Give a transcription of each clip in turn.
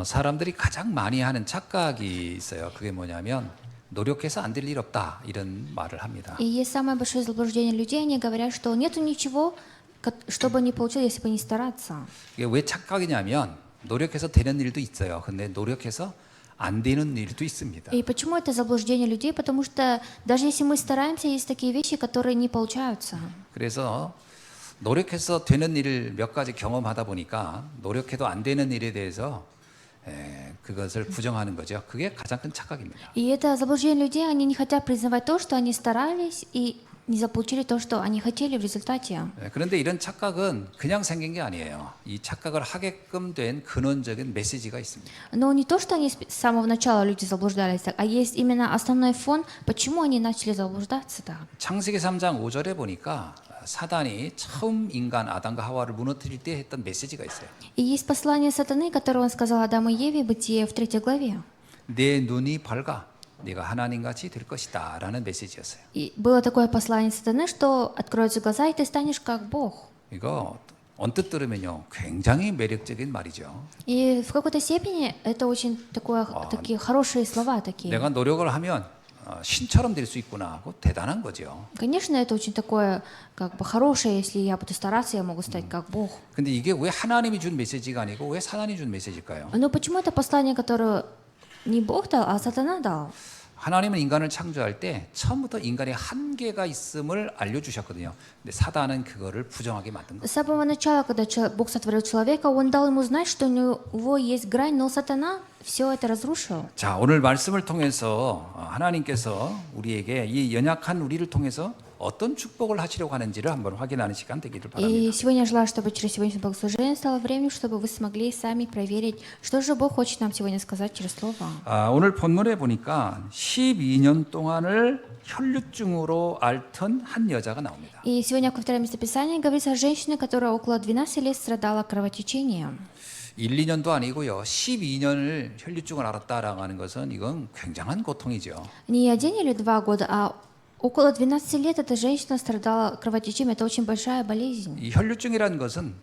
사람들이 가장 많이 하는 착각이 있어요. 그게 뭐냐면 노력해서 안 될 일 없다 이런 말을 합니다. И есть самое большое заблуждение людей, они говорят, что нету ничего, что бы не получилось, если бы не стараться. 이게 왜 착각이냐면 노력해서 되는 일도 있어요. 근데 노력해서 안 되는 일도 있습니다. И почему это заблуждение людей? Потому что даже если мы стараемся, есть такие вещи, которые не получаются. 그래서 노력해서 되는 일을 몇 가지 경험하다 보니까 노력해도 안 되는 일에 대해서 그것을 부정하는 거죠. 그게 가장 큰 착각입니다. И это заблуждение людей, они не хотят признавать то, что они старались и не заполучили то, что они хотели в результате. 그런데 이런 착각은 그냥 생긴 게 아니에요. 이 착각을 하게끔 된 근원적인 메시지가 있습니다. Но не то, что они с самого начала люди заблуждались, а есть именно основной фон, почему они начали заблуждаться так. 창세기 3장 5절에 보니까 사단이 처음 인간 아담과 하와를 무너뜨릴 때 했던 메시지가 있어요. И есть послание сатаны, которое он сказал Адаму и Еве, Бытие в 3 главе. 내 눈이 밝아 네가 하나님같이 될 것이다 라는 메시지였어요. И было такое послание сатаны, что откроются глаза, и ты станешь как Бог. 이거 언뜻 들으면요 굉장히 매력적인 말이죠. И в какой-то степени это очень такие хорошие слова такие. 내가 노력을 하면 신처럼 될 수 있구나 하고 대단한 거죠. Конечно, это очень такое как бы хорошее, если я буду стараться, я могу стать как Бог. 근데 이게 왜 하나님이 준 메시지가 아니고 왜 사단이 준 메시지일까요? Но почему это послание, которое не Бог дал, а сатана дал? 하나님은 인간을 창조할 때 처음부터 인간의 한계가 있음을 알려주셨거든요. 근데 사단은 그거를 부정하게 만든 거예요. С самого начала, когда Бог сотворил человека, Он дал ему знать, что у него есть грань, но сатана все это разрушил. 자, 오늘 말씀을 통해서 하나님께서 우리에게 이 연약한 우리를 통해서 어떤 축복을 하시려고 하는지를 한번 확인하는 시간 되기를 바랍니다. И сегодня я желаю, чтобы через сегодняшнее богослужение стало временем, чтобы вы смогли сами проверить, что же Бог хочет нам сегодня сказать через Слово. 오늘 본문에 보니까 12년 동안을 혈류증으로 앓던 한 여자가 나옵니다. И сегодня во втором местописании говорится о женщине, которая около 12 лет страдала кровотечением. 1, 2년도 아니고요. 12년을 혈류증을 앓았다라고 하는 것은 이건 굉장한 고통이죠. Не 1 или 2 года, а около 12 лет эта женщина страдала кровотечением. Это очень большая болезнь. 이 혈류증이라는 것은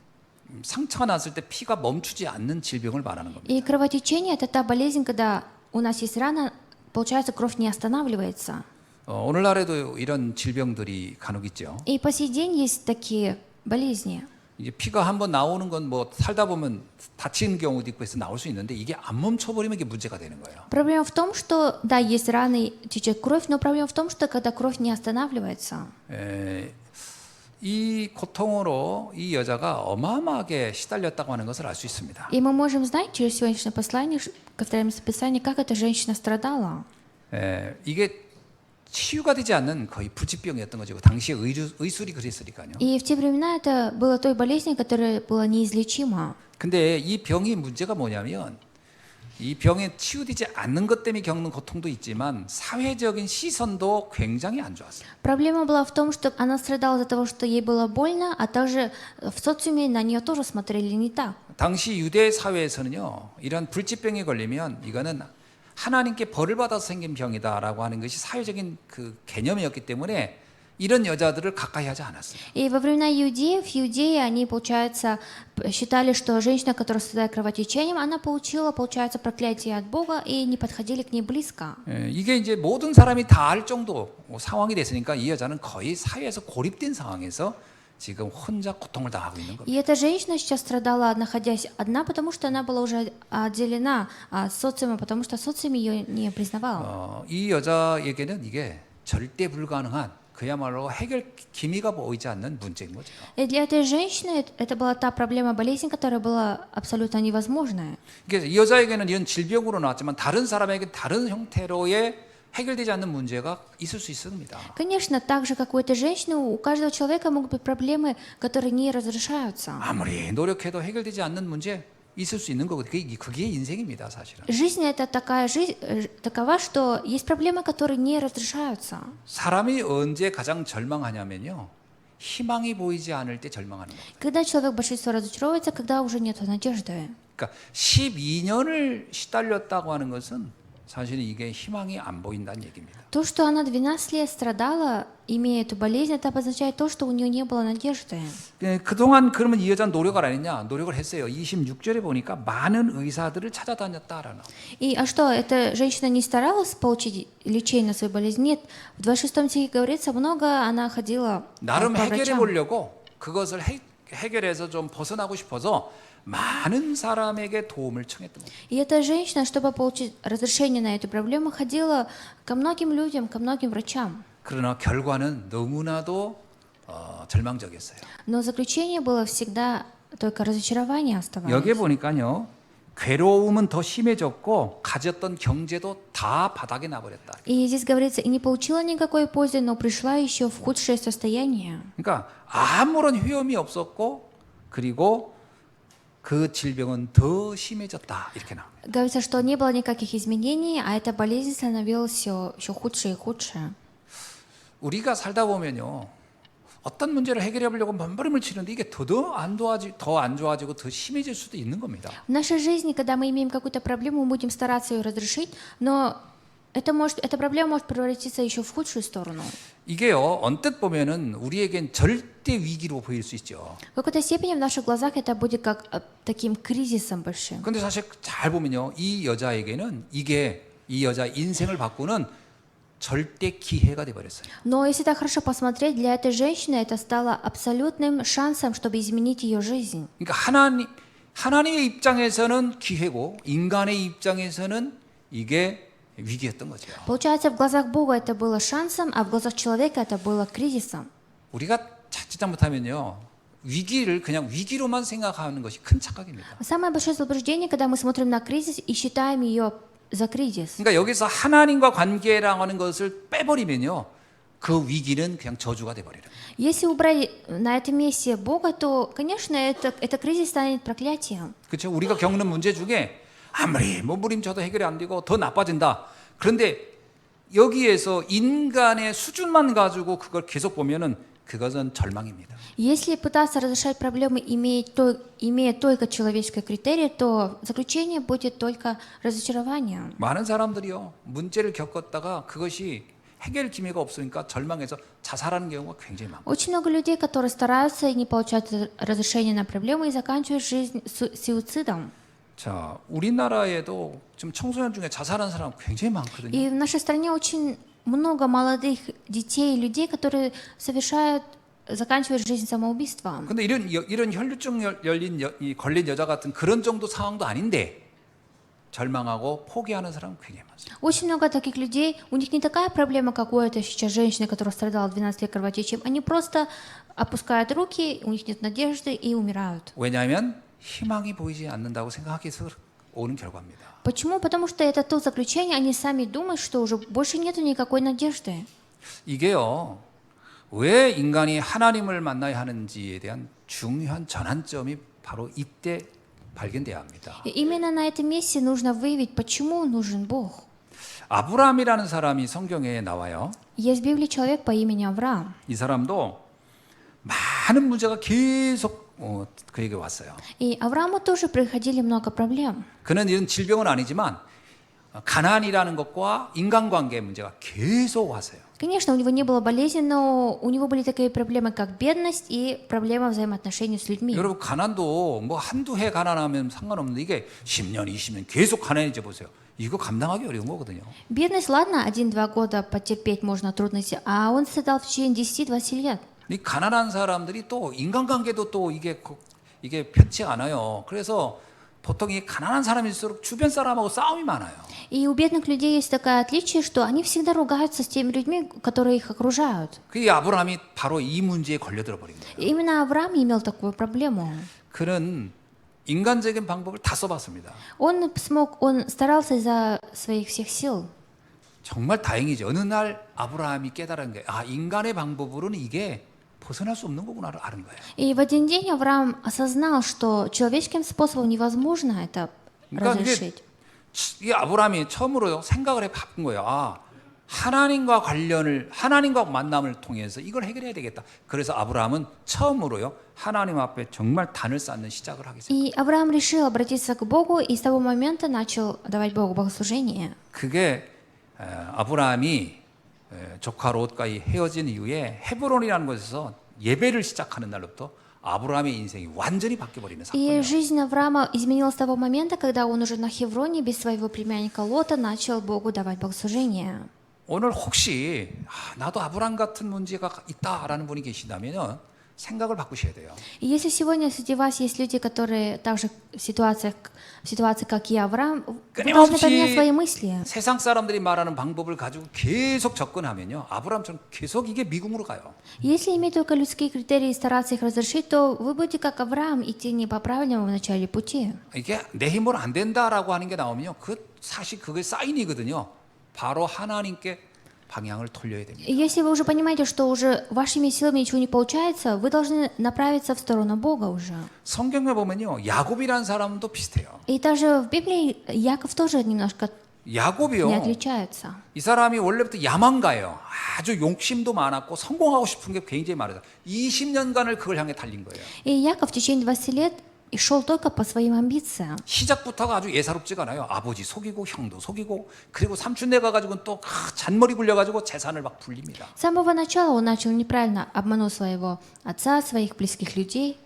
상처가 났을 때 피가 멈추지 않는 질병을 말하는 겁니다. И кровотечение – это та болезнь, когда у нас есть рана, получается, кровь не останавливается. 오늘날에도 이런 질병들이 간혹 있죠. И по сей день есть такие болезни. 이제 피가 한번 나오는 건 뭐 살다 보면 다치는 경우도 있고 해서 나올 수 있는데 이게 안 멈춰버리면 이게 문제가 되는 거예요. Проблема в том, что, да, есть раны, течет кровь, но проблема в том, что когда кровь не останавливается. 이 고통으로 이 여자가 어마어마하게 시달렸다고 하는 것을 알 수 있습니다. И мы можем знать через сегодняшнее послание, ко второму местописанию, как эта женщина страдала. 이게 치유가 되지 않는 거의 불치병이었던 거죠. 당시에 의술이 그랬으니까요. И в те времена это было той болезнью, которая была неизлечима. 근데 이 병이 문제가 뭐냐면 이 병에 치유되지 않는 것 때문에 겪는 고통도 있지만 사회적인 시선도 굉장히 안 좋았어요. Проблема была в том, что она страдала из-за того, что ей было больно, а также в социуме на нее тоже смотрели не так. 당시 유대 사회에서는요, 이런 불치병에 걸리면 이거는 하나님께 벌을 받아서 생긴 병이다라고 하는 것이 사회적인 그 개념이었기 때문에 이런 여자들을 가까이 하지 않았어요. И во времена иудеев, иудеи, они, получается, считали, что женщина, которая страдает кровотечением, она получила, получается, проклятие от Бога, и не подходили к ней близко. 이게 이제 모든 사람이 다 알 정도 상황이 됐으니까 이 여자는 거의 사회에서 고립된 상황에서 지금 혼자 고통을 당하고 있는 겁니다. И эта женщина сейчас страдала, находясь одна, потому что она была уже отделена от социума, потому что социум ее не признавал. 이 여자에게는 이게 절대 불가능한 그야말로 해결 기미가 보이지 않는 문제인 거죠. И для этой женщины это была та проблема, болезнь, которая была абсолютно невозможная. 그래서 이 여자에게는 이런 질병으로 나왔지만 다른 사람에게 다른 형태로의 해결되지 않는 문제가 있을 수 있습니다. Конечно, так же, как у этой женщины, у каждого человека могут быть проблемы, которые не разрешаются. 아무리 노력해도 해결되지 않는 문제 있을 수 있는 거고 그게 인생입니다, 사실은. Жизнь это такая жизнь, такова, что есть проблемы, которые не разрешаются. 사람이 언제 가장 절망하냐면요. 희망이 보이지 않을 때 절망하는 겁니다. Когда человек большинство разочаровывается, когда уже нет надежды. 그러니까 12년을 시달렸다고 하는 것은 사실은 이게 희망이 안 보인다는 얘기입니다. То, что она 12 лет страдала, имея эту болезнь, это обозначает то, что у нее не было надежды. 그동안 그러면 이 여자는 노력을 안 했냐? 노력을 했어요. 26절에 보니까 많은 의사들을 찾아다녔다라는. И а что, эта женщина не старалась получить лечение на свою болезнь? Нет, в 26 стихе говорится, много она ходила 나름 по 해결해 врачам. 보려고 그것을 해결해서 좀 벗어나고 싶어서 많은 사람에게 도움을 청했던 거예요. И эта женщина, чтобы получить разрешение на эту проблему, ходила ко многим людям, ко многим врачам. 그러나 결과는 너무나도 절망적이었어요. Но заключение было всегда только разочарование оставалось. 여기에 보니까요. 괴로움은 더 심해졌고 가졌던 경제도 다 바닥에 나버렸다. И здесь говорится, и не получила никакой пользы, но пришла еще в худшее состояние. 그러니까 아무런 효험이 없었고 그리고 그 질병은 더 심해졌다 이렇게 나옵니다. Говорится, что не было никаких изменений, а эта болезнь становилась все худше и худше. 우리가 살다 보면요. 어떤 문제를 해결해 보려고 몸부림을 치는데 이게 더 안 좋아지고 더 심해질 수도 있는 겁니다. В нашей жизни, когда мы имеем какую-то проблему, мы будем стараться ее разрешить, но эта проблема может превратиться еще в худшую сторону. 이게요. 언뜻 보면은 우리에겐 절대 위기로 보일 수 있죠. В какой-то степени в наших глазах это будет как таким кризисом большим. 근데 사실 잘 보면요. 이 여자에게는 이게 이 여자 인생을 바꾸는 절대 기회가 돼 버렸어요. Но если так хорошо посмотреть, для этой женщины это стало абсолютным шансом, чтобы изменить ее жизнь. 그러니까 하나님의 입장에서는 기회고 인간의 입장에서는 이게 위기였던 거죠. Получается, в глазах Бога это было шансом, а в глазах человека это было кризисом. 우리가 자칫 잘못하면요. 위기를 그냥 위기로만 생각하는 것이 큰 착각입니다. Самое большое заблуждение, когда мы смотрим на кризис и считаем ее за кризис. 그러니까 여기서 하나님과 관계라는 것을 빼버리면요. 그 위기는 그냥 저주가 돼 버려요. Если убрать на этом месте Бога, то, конечно, это кризис станет проклятием. 그렇죠? 우리가 겪는 문제 중에 아무리 몸부림쳐도 해결이 안 되고 더 나빠진다. 그런데 여기에서 인간의 수준만 가지고 그걸 계속 보면은 그것은 절망입니다. Если пытаться разрешать проблемы, имея только человеческие критерии, то заключение будет только разочарованием. 많은 사람들이요. 문제를 겪었다가 그것이 해결 기미가 없으니까 절망해서 자살하는 경우가 굉장히 많아요. Очень много людей, которые стараются и не получают разрешения на проблемы и заканчивают жизнь суицидом. 자, 우리나라에도 지금 청소년 중에 자살하는 사람 굉장히 많거든요. И в нашей стране очень много молодых детей и людей, которые заканчивают жизнь самоубийством. 근데 이런 혈류증 걸린 여자 같은 그런 정도 상황도 아닌데 절망하고 포기하는 사람 굉장히 많습니다. Очень много таких людей, у них не такая проблема, как у этой сейчас женщины, которая страдала 12 лет кровотечением. Они просто опускают руки, у них нет надежды и умирают. 왜냐하면 희망이 보이지 않는다고 생각해서 오는 결과입니다. Почему? Потому что это то заключение, они сами думают, что уже больше нету никакой надежды. 이게요. 왜 인간이 하나님을 만나야 하는지에 대한 중요한 전환점이 바로 이때 발견돼야 합니다. И именно на этом месте нужно выявить, почему нужен Бог. 아브라함이라는 사람이 성경에 나와요. Есть в Библии человек по имени Авраам. 이 사람도 많은 문제가 계속 그에게 왔어요. И Аврааму тоже приходили много проблем. 그는 이런 질병은 아니지만 가난이라는 것과 인간관계 문제가 계속 왔어요. Конечно, у него не было болезни, но у него были такие проблемы, как бедность и проблема взаимоотношений с людьми. 여러분 가난도 뭐 한두 해 가난하면 상관없는데 이게 10년, 20년 계속 가난해져 보세요. 이거 감당하기 어려운 거거든요. Бедность, ладно, 1-2 года потерпеть можно трудности, а он страдал в течение 10-20 лет. 이 가난한 사람들이 또 인간관계도 또 이게 편치 않아요. 그래서 보통 이 가난한 사람일수록 주변 사람하고 싸움이 많아요. И у бедных людей есть такое отличие, что они всегда ругаются с теми людьми, которые их окружают. 그 아브라함이 바로 이 문제에 걸려들어 버린 거예요. И именно Авраам имел такую проблему. 그는 인간적인 방법을 다 써봤습니다. Он старался изо своих всех сил. 정말 다행이죠. 어느 날 아브라함이 깨달은 게 인간의 방법으로는 이게 벗어날 수 없는 거구나를 아는 거예요. И в один день Авраам осознал, что человеческим способом невозможно это разрешить. 이 아브라함이 처음으로 생각을 해본 거예요. 하나님과 하나님과 만남을 통해서 이걸 해결해야 되겠다. 그래서 아브라함은 처음으로요 하나님 앞에 정말 단을 쌓는 시작을 하게 됐어요. И Авраам решил обратиться к Богу и с того момента начал давать Богу богослужение. 그게 아브라함이 조카 롯과 헤어진 이후에 헤브론이라는 곳에서 예배를 시작하는 날로부터 아브라함의 인생이 완전히 바뀌어버리는 И 사건이에요. жизнь Авраама изменилась с того момента, когда он уже на Хевроне без своего племянника Лота начал Богу давать богослужение. 오늘 혹시 나도 아브라함 같은 문제가 있다라는 분이 계시다면 생각을 바꾸셔야 돼요. И если сегодня среди вас есть люди, которые также в ситуации, как и Авраам, вы должны поменять свои мысли. 세상 사람들이 말하는 방법을 가지고 계속 접근하면요 아브라함처럼 계속 이게 미궁으로 가요. Если иметь только людские критерии и стараться их разрешить, то вы будете как Авраам идти не по правильному в начале пути. 이게 내 힘으로 안 된다라고 하는 게 나오면요 사실 그게 사인이거든요. 바로 하나님께 방향을 돌려야 됩니다. И если вы уже понимаете, что уже вашими силами ничего не получается, вы должны направиться в сторону Бога уже. 성경에 보면요 야곱이라는 사람도 비슷해요. И также в Библии Яков тоже немножко не 야곱이요. отличается. 이 사람이 원래부터 야망가예요. 아주 욕심도 많았고 성공하고 싶은 게 굉장히 많아요. 20년간을 그걸 향해 달린 거예요. И Яков в течение 20 лет и шел только по своим амбициям. 시작부터가 아주 예사롭지가 않아요. 아버지 속이고 형도 속이고 그리고 삼촌네 가가지고는 또 잔머리 굴려가지고 재산을 막 불립니다. С самого начала он начал неправильно, обманул своего отца, своих близких людей.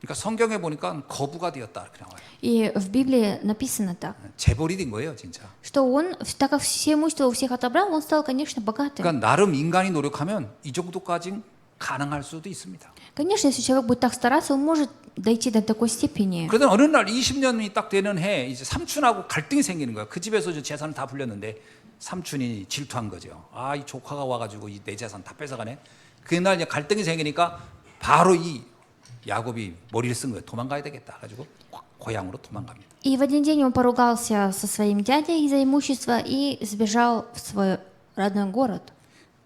그러니까 성경에 보니까 거부가 되었다 이렇게 나와요. И в Библии написано так, 재벌이 된 거예요, 진짜. что он, так как все имущество у всех отобрал, он стал, конечно, богатым. 그러니까 나름 인간이 노력하면 이 정도까지 가능할 수도 있습니다. Конечно, если человек будет так стараться, он может дойти до такой степени. 그러다 어느 날 20년이 딱 되는 해 이제 삼촌하고 갈등이 생기는 거야. 그 집에서 이제 재산을 다 불렸는데 삼촌이 질투한 거죠. 아, 이 조카가 와가지고 내 재산 다 뺏어가네. 그날 이제 갈등이 생기니까 바로 이 야곱이 머리를 쓴 거예요. 도망가야 되겠다. 가지고 고향으로 도망갑니다. И в один день он поругался со своим дядей из-за имущества и сбежал в свой родной город.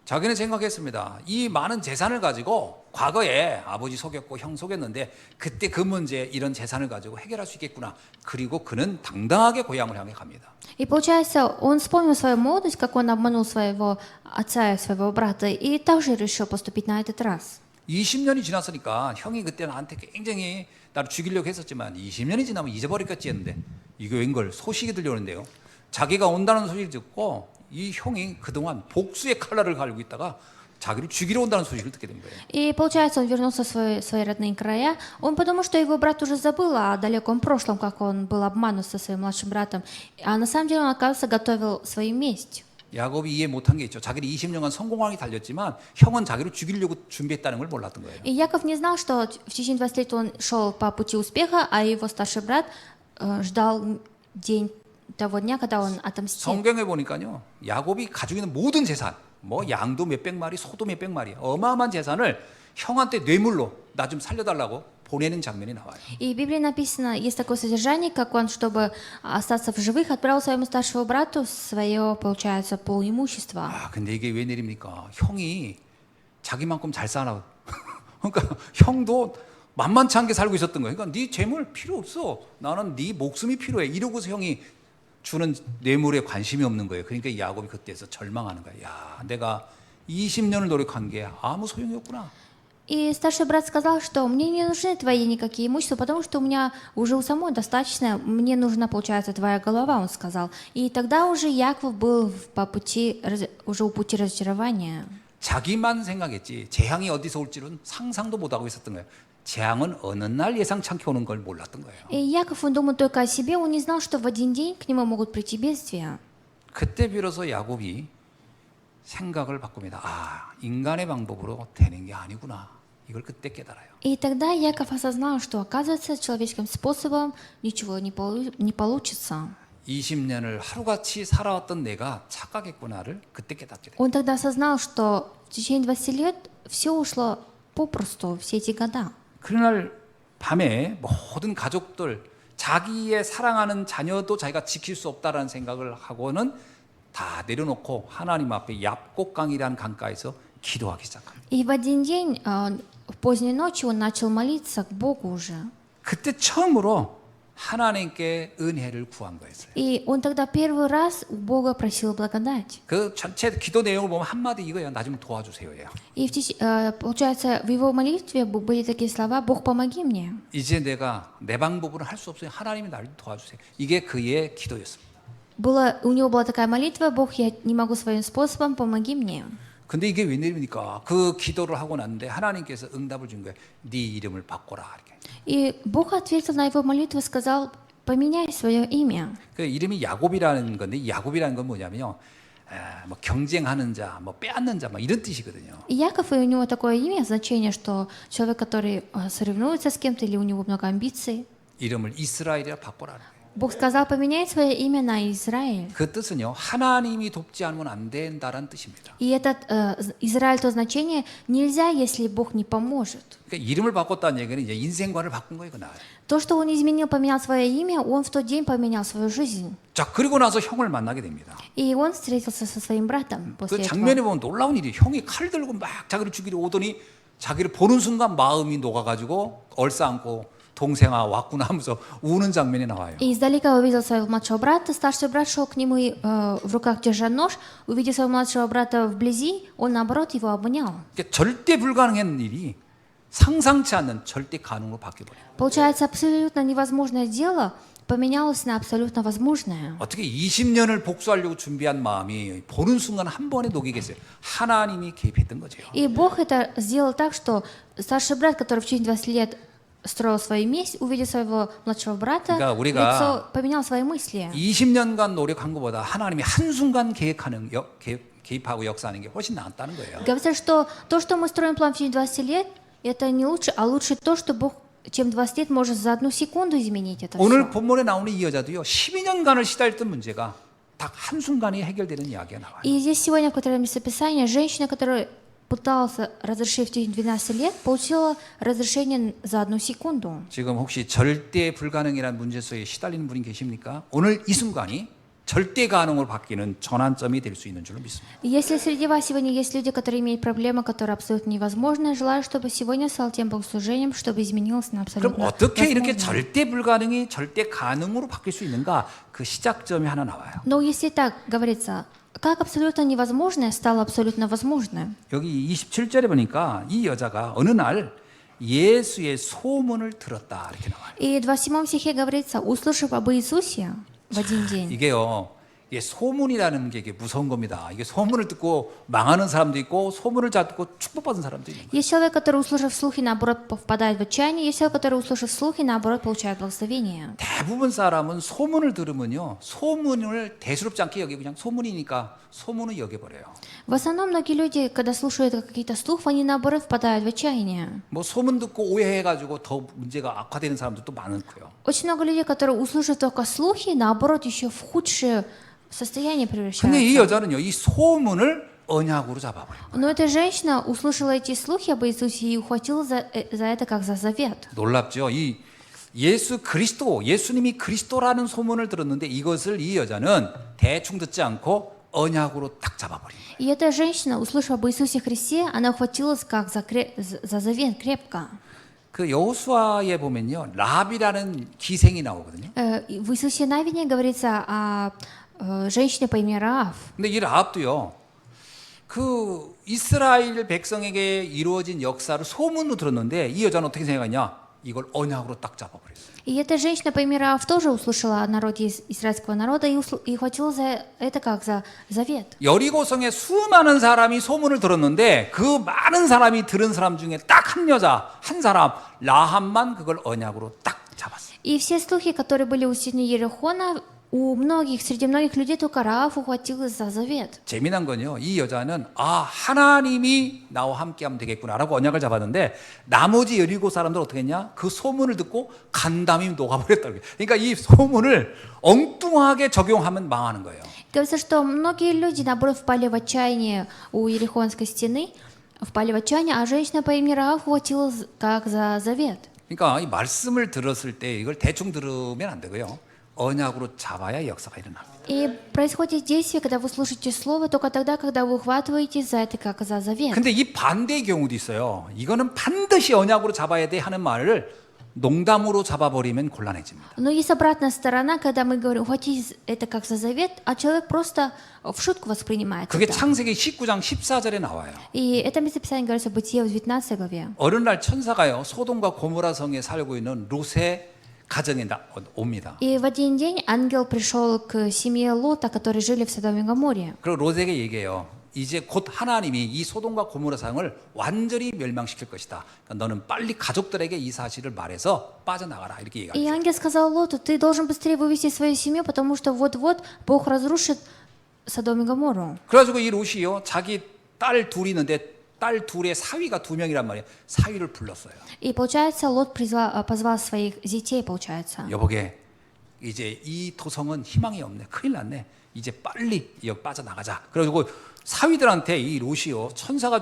자기는 생각했습니다. 이 많은 재산을 가지고 과거에 아버지 속였고 형 속였는데 그때 그 문제 이런 재산을 가지고 해결할 수 있겠구나. 그리고 그는 당당하게 고향을 향해 갑니다. И получается, он вспомнил свою молодость, как он обманул своего отца и своего брата, и также решил поступить на этот раз. 20년이 지났으니까 형이 그때 나한테 굉장히 나를 죽이려고 했었지만 20년이 지나면 잊어버렸겠지 했는데 이게 웬걸 소식이 들려오는데요. 자기가 온다는 소식을 듣고 이 형이 그동안 복수의 칼날을 갈고 있다가 자기를 죽이러 온다는 소식을 듣게 된 거예요. И получается, он вернулся в свои родные края. Он подумал, что его брат уже забыл о далеком прошлом, как он был обманут со своим младшим братом. А на самом деле он, оказывается, готовил свою месть. 야곱이 이해 못한 게 있죠. 자기를 20년간 성공하게 달렸지만 형은 자기를 죽이려고 준비했다는 걸 몰랐던 거예요. И Яков не знал, что в течение 20 лет он шел по пути успеха, а его старший брат ждал день того дня, когда он отомстит. 성경에 보니까요. 야곱이 가지고 있는 모든 재산, 뭐 양도 몇백 마리, 소도 몇백 마리, 어마어마한 재산을 형한테 뇌물로 나 좀 살려달라고 보내는 장면이 나와요. И в Библии написано, есть такое содержание, как он, чтобы остаться в живых, отправил своему старшему брату свое, получается, полимущество. 아, 근데 이게 웬일입니까? 형이 자기만큼 잘 살아. 그러니까 형도 만만치 않게 살고 있었던 거예요. 그러니까 네 재물 필요 없어. 나는 네 목숨이 필요해. 이러고서 형이 주는 뇌물에 관심이 없는 거예요. 그러니까 이 야곱이 그때서 절망하는 거예요. 야, 내가 20년을 노력한 게 아무 소용이 없구나. И старший брат сказал, что мне не нужны твои никакие имущества, потому что у меня уже у самой достаточно, мне нужна, получается, твоя голова, он сказал. И тогда уже Яков был уже у пути разочарования. 자기만 생각했지 재앙이 어디서 올지는 상상도 못하고 있었던 거예요. 재앙은 어느 날 예상치 않게 오는 걸 몰랐던 거예요. И Яков, он думал только о себе, он не знал, что в один день к нему могут прийти бедствия. 그때 비로소 야곱이 생각을 바꿉니다. 아, 인간의 방법으로 되는 게 아니구나. 이걸 그때 깨달아요. И тогда Яков осознал, что, оказывается, человеческим способом ничего не получится. 20년을 하루같이 살아왔던 내가 착각했구나를 그때 깨닫게 돼요. Он тогда осознал, что в течение 20 лет все ушло попросту, все эти года. 그날 밤에 모든 가족들, 자기의 사랑하는 자녀도 자기가 지킬 수 없다라는 생각을 하고는 다 내려놓고 하나님 앞에 얍곡강이라는 강가에서 기도하기 시작합니다. И в один день, в поздней ночи, он начал молиться к Богу уже. 그때 처음으로 하나님께 은혜를 구한 거였어요. И он тогда первый раз у Бога просил благодать. 그 전체 기도 내용을 보면 한마디 이거예요. 나 좀 도와주세요예요. И получается, в его молитве были такие слова: «Бог, помоги мне». 이제 내가 내 방법으로는 할 수 없어요. 하나님이 나를 도와주세요. 이게 그의 기도였습니다. У него была такая молитва: «Бог, я не могу своим способом, помоги мне». 근데 이게 웬일입니까? 그 기도를 하고 났는데 하나님께서 응답을 준 거예요. 네 이름을 바꿔라 이렇게. И Бог ответил на его молитву и сказал: «Поменяй свое имя». 그 이름이 야곱이라는 건데 이 야곱이라는 건 뭐냐면요. 뭐 경쟁하는 자, 뭐 빼앗는 자, 뭐 이런 뜻이거든요. И Яков, и у него такое имя, значение, что человек, который соревнуется с кем-то или у него много амбиций. 이름을 이스라엘이라 바꿔라. Бог сказал: «Поменяй свое имя на Израиль». 그 뜻은요. 하나님이 돕지 않으면 안 된다라는 뜻입니다. И этот Израиль, то значение, нельзя, если Бог не поможет. 그러니까 이름을 바꿨다는 얘기는 이제 인생관을 바꾼 거예요, 그날. То, что он изменил, поменял свое имя, он в тот день поменял свою жизнь. 자, 그리고 나서 형을 만나게 됩니다. И он встретился со своим братом 그 после этого. 장면에 보면 놀라운 일이 형이 칼 들고 막 자기를 죽이려 오더니 자기를 보는 순간 마음이 녹아가지고 얼싸안고 동생아 왔구나 하면서 우는 장면이 나와요. И издалека увидел своего младшего брата. Старший брат шел к нему и в руках держа нож. Увидев своего младшего брата вблизи, он наоборот его обнял. 그러니까 절대 불가능한 일이 상상치 않는 절대 가능으로 바뀌어버려요. Получается, абсолютно невозможное дело поменялось на абсолютно возможное. 어떻게 20년을 복수하려고 준비한 마음이 보는 순간 한 번에 녹이겠어요. 하나님이 개입했던 거죠. И Бог это сделал так, что старший брат, который в течение 20 лет строил свою месть, увидев своего младшего брата, 그러니까 우리가 лицо поменял свои мысли. 20년간 노력한 것보다 하나님이 한순간 개입하고 역사하는 게 훨씬 낫다는 거예요. Говорится, что то, что мы строим план в течение 20 лет, это не лучше, а лучше то, что Бог, чем 20 лет, может за одну секунду изменить это 오늘 все. 본문에 나오는 이 여자도요. 12년간을 시달렸던 문제가 딱 한순간에 해결되는 이야기가 나와요. И здесь сегодня, в котором местописание, женщина, которая пыталась разрешить в течение 12 лет, получила разрешение за одну секунду. 지금 혹시 절대 불가능이라는 문제 속에 시달리는 분이 계십니까? 오늘 이 순간이 절대 가능으로 바뀌는 전환점이 될 수 있는 줄로 믿습니다. И если среди вас сегодня есть люди, которые имеют проблемы, которые абсолютно невозможны, желаю, чтобы сегодня стал тем богослужением, чтобы изменилось на 그럼 абсолютно 어떻게 이렇게 возможное. 절대 불가능이 절대 가능으로 바뀔 수 있는가? 그 시작점이 하나 나와요. Но если так говорится, как абсолютно невозможное стало абсолютно возможным? 여기 27절에 보니까 이 여자가 어느 날 예수의 소문을 들었다 이렇게 나와요. И в 27 стихе говорится: «Услышав об Иисусе в один день». 이게요. 이게 소문이라는 게 이게 무서운 겁니다. 이게 소문을 듣고 망하는 사람도 있고 소문을 잘 듣고 축복받은 사람도 있는 거예요. Есть человек, который, услышав слухи, наоборот, впадает в отчаяние. Есть человек, который, услышав слухи, наоборот, получает благословение. 대부분 사람은 소문을 들으면요. 소문을 대수롭지 않게 여기고 그냥 소문이니까 소문을 여겨버려요. В основном многие люди, когда слушают какие-то слухи, они, наоборот, впадают в отчаяние. 뭐 소문 듣고 오해해가지고 더 문제가 악화되는 사람들도 많고요. Очень много людей, которые, услышав только слухи, наоборот, еще в худшее состояние 근데 이 превращаются. 여자는요. 이 소문을 언약으로 잡아버려요. Но эта женщина услышала эти слухи об Иисусе и ухватила за это как за завет. 놀랍죠. 이 예수 그리스도, 예수님이 그리스도라는 소문을 들었는데 이것을 이 여자는 대충 듣지 않고 언약으로 딱 잡아버린 거예요. И эта женщина, услышав об Иисусе Христе, она ухватилась как за завет крепко. 그 여호수아에 보면요. 랍이라는 기생이 나오거든요. В Иисусе Навине говорится о женщине по имени Раав. 근데 이 랍도요. 그 이스라엘 백성에게 이루어진 역사를 소문으로 들었는데 이 여자는 어떻게 생각하냐? 이걸 언약으로 딱 잡아버렸어요. И эта женщина по имени Раав тоже услышала о народе израильского народа и хватила за это как за завет. 여리고성에 수많은 사람이 소문을 들었는데 그 많은 사람이 들은 사람 중에 딱 한 여자, 한 사람, 라합만 그걸 언약으로 딱 잡았어요. И все слухи, которые были у стены Ерихона, среди многих людей только Раав ухватилась за завет. 재미난 건요. 이 여자는 하나님이 나와 함께하면 되겠구나라고 언약을 잡았는데 나머지 여리고 사람들 어떻게 했냐? 그 소문을 듣고 간담이 녹아버렸다고. 그러니까 이 소문을 엉뚱하게 적용하면 망하는 거예요. Говорится, что многие люди, наоборот, впали в отчаяние у Ерихонской стены, впали в отчаяние, а женщина по имени Раав ухватилась как за завет. 그러니까 이 말씀을 들었을 때 이걸 대충 들으면 안 되고요. 언약으로 잡아야 역사가 일어납니다. И происходит действие, когда вы слушаете слово, только тогда, когда вы ухватываете за это как за завет. 근데 이 반대의 경우도 있어요. 이거는 반드시 언약으로 잡아야 돼 하는 말을 농담으로 잡아버리면 곤란해집니다. Но есть обратная сторона, когда мы говорим, хотите это как за завет, а человек просто в шутку воспринимает 그게 это. 창세기 19장 14절에 나와요. И это местописание говорится в Бытие в 19 главе. 어느 날 천사가요 소돔과 고모라 성에 살고 있는 롯의 가정에 옵니다. И в один день ангел пришел к семье Лота, которые жили в Содоме и Гоморре. 그리고 롯에게 얘기해요. 이제 곧 하나님이 이 소돔과 고모라 성을 완전히 멸망시킬 것이다. 그러니까 너는 빨리 가족들에게 이 사실을 말해서 빠져나가라. 이렇게 И 얘기하죠. ангел сказал Лоту, ты должен быстрее вывести свою семью, потому что вот-вот Бог разрушит Содом и Гоморру. 그래가지고 이 롯이요 자기 딸 둘이 있는데 딸 둘의 사위가 2명이란 말이에요. 사위를 불렀어요. И получается, Лот позвал своих детей, получается. 여보게 이제 이 도성은 희망이 없네. 큰일 났네. 이제 빨리 여기 빠져나가자. 그래가지고 사위들한테 이 롯이요 천사가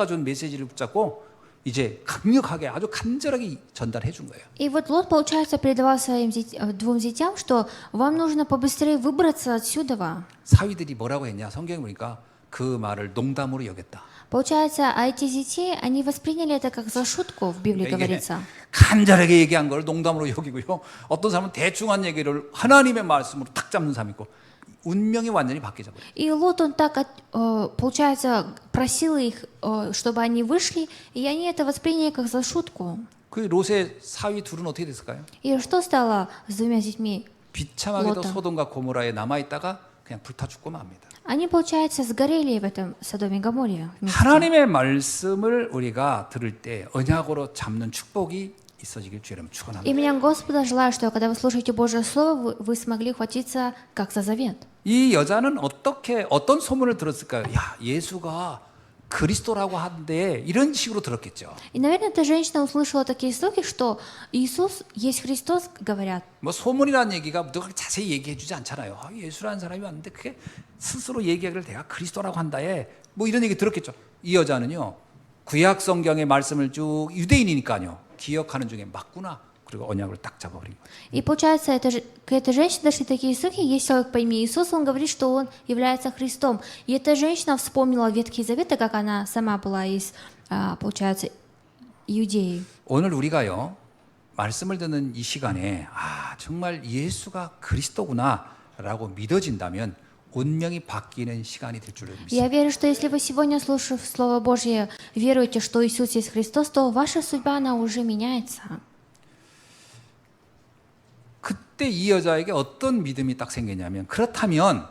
준 메시지를 붙잡고 이제 강력하게 아주 간절하게 전달해 준 거예요. И вот Лот, получается, передавал своим двум детям, что вам нужно побыстрее выбраться отсюда. 사위들이 뭐라고 했냐? 성경에 보니까 그 말을 농담으로 여겼다. Получается, а эти детей, они восприняли это как за шутку, в Библии 이게 говорится. 간절하게 얘기한 걸 농담으로 여기고요. 어떤 사람은 대충 한 얘기를 하나님의 말씀으로 탁 잡는 사람이 있고 운명이 완전히 바뀌어 버려요. И Лот, он так, получается, просил их, чтобы они вышли, и они это восприняли как за шутку. 그 롯의 사위 둘은 어떻게 됐을까요? И что стало с двумя детьми? 비참하게도 롯은. 소돔과 고모라에 남아 있다가 그냥 불타 죽고 맙니다. Они, получается, сгорели в этом Содоме и Гоморре. вместе. 하나님의 말씀을 우리가 들을 때 언약으로 잡는 축복이 있어지길 주여름 И 축원합니다. меня Господа желаю, что когда вы слушаете Божье Слово, вы смогли хватиться как за завет. 이 여자는 어떤 со문을 들었을까요? 야, 예수가 그리스도라고 하는데 이런 식으로 들었겠죠. И, наверное, эта женщина услышала такие слухи, что Иисус есть Христос, говорят. 뭐 소문이라는 얘기가 누가 자세히 얘기해 주지 않잖아요. 아, 예수라는 사람이 왔는데 그게 스스로 얘기하기를 내가 그리스도라고 한다에 뭐 이런 얘기 들었겠죠. 이 여자는요. 구약 성경의 말씀을 쭉 유대인이니까요. 기억하는 중에 맞구나. 그리고 언약을 딱 잡아버린 거예요. И получается, к этой женщине дошли такие слухи, есть человек по имени Иисус, он говорит, что он является Христом. И эта женщина вспомнила Ветхий Завет, так как она сама была из, получается, Иудеи. 오늘 우리가요. 말씀을 듣는 이 시간에 정말 예수가 그리스도구나라고 믿어진다면 운명이 바뀌는 시간이 될 줄로 믿습니다. Я верю, что если вы сегодня, слушав Слово Божье, веруете, что Иисус есть Христос, то ваша судьба, она уже меняется. 그때 이 여자에게 어떤 믿음이 딱 생겼냐면 그렇다면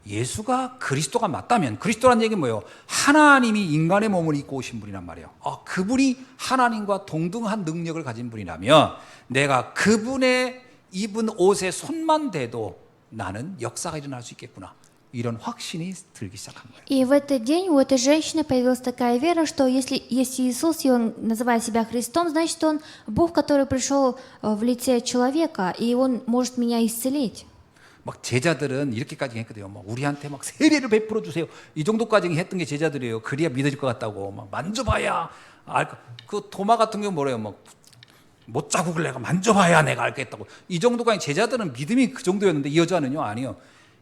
예수가 그리스도가 맞다면 그리스도란 얘기는 뭐예요? 하나님이 인간의 몸을 입고 오신 분이란 말이에요. 그분이 하나님과 동등한 능력을 가진 분이라면 내가 그분의 입은 옷에 손만 대도 나는 역사가 일어날 수 있겠구나. 이런 확신이 들기 시작한 거예요. И в этот день у этой женщины появилась такая вера, что если есть Иисус, и Он называет себя Христом, значит, Он Бог, который пришел в лице человека, и Он может меня исцелить. 막 제자들은 이렇게까지 했거든요. 막 우리한테 막 세례를 베풀어 주세요. 이 정도까지 했던 게 제자들이에요. 그래야 믿어질 것 같다고 막 만져봐야 알까. 그 도마 같은 경우 뭐래요? 막 못자국을 내가 만져봐야 내가 알겠다고. 이 정도까지 제자들은 믿음이 그 정도였는데 이 여자는요 아니요.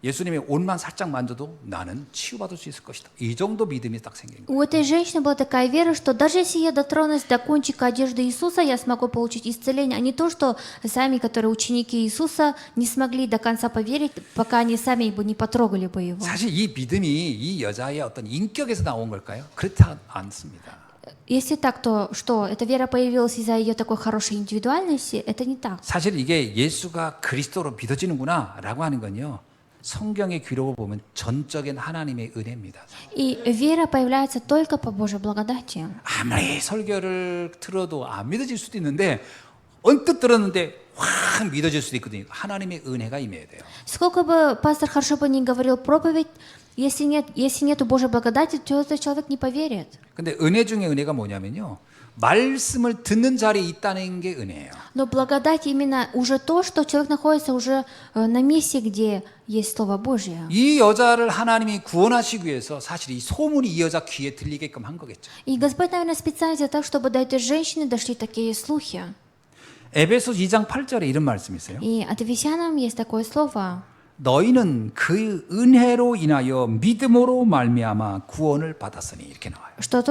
예수님의 옷만 살짝 만져도 나는 치유받을 수 있을 것이다. 이 정도 믿음이 딱 생긴 거예요. У этой женщины была такая вера, что даже если я дотронусь до кончика одежды Иисуса, я смогу получить исцеление, а не то, что сами, которые ученики Иисуса, не смогли до конца поверить, пока они сами бы не потрогали бы Его. 사실 이 믿음이 이 여자의 어떤 인격에서 나온 걸까요? 그렇지 않습니다. Если так, то что? Эта вера появилась из-за ее такой хорошей индивидуальности? Это не так. 사실 이게 예수가 그리스도로 믿어지는구나라고 하는 건요. 성경의 기록을 보면 전적인 하나님의 은혜입니다. И вера появляется только по Божьей благодати. 아무리 설교를 들어도 안 믿어질 수도 있는데 언뜻 들었는데 확 믿어질 수도 있거든요. 하나님의 은혜가 임해야 돼요. Сколько бы пастор хорошо бы ни говорил проповедь, если нету Божьей благодати, то этот человек не поверит. 근데 은혜 중에 은혜가 뭐냐면요. 말씀을 듣는 자리에 있다는 게 은혜예요. Но благодать именно уже то, что человек находится уже на месте, где есть Слово Божье. 이 여자를 하나님이 구원하시기 위해서 사실 이 소문이 이 여자 귀에 들리게끔 한 거겠죠. И Господь, наверное, специально сделал так, чтобы до этой женщины дошли такие слухи. 에베소 2장 8절에 이런 말씀이 있어요. И от Ефесянам есть такое слово. 너희는 그 은혜로 인하여 믿음으로 말미암아 구원을 받았으니 이렇게 나와요. Что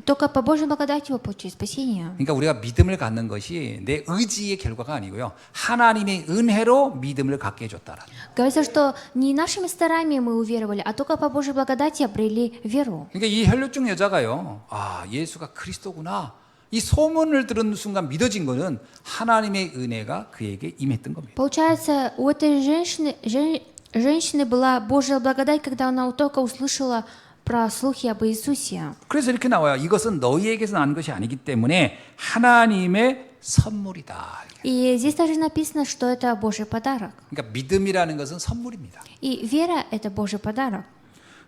только по Божьей благодати вы получили спасение. 그러니까 우리가 믿음을 갖는 것이 내 의지의 결과가 아니고요. 하나님의 은혜로 믿음을 갖게 해줬다라. Говорится, что не нашими стараниями мы уверовали, а только по Божьей благодати обрели веру. 그러니까 이 혈류증 여자가요. 아, 예수가 그리스도구나. 이 소문을 들은 순간 믿어진 거는 하나님의 은혜가 그에게 임했던 겁니다. Получается, у этой женщины была Божья благодать, когда она только услышала про слухи об Иисусе. 그래서 이렇게 나와요. 이것은 너희에게서 난 것이 아니기 때문에 하나님의 선물이다. И здесь также написано, что это Божий подарок. 그러니까 믿음이라는 것은 선물입니다. И вера — это Божий подарок.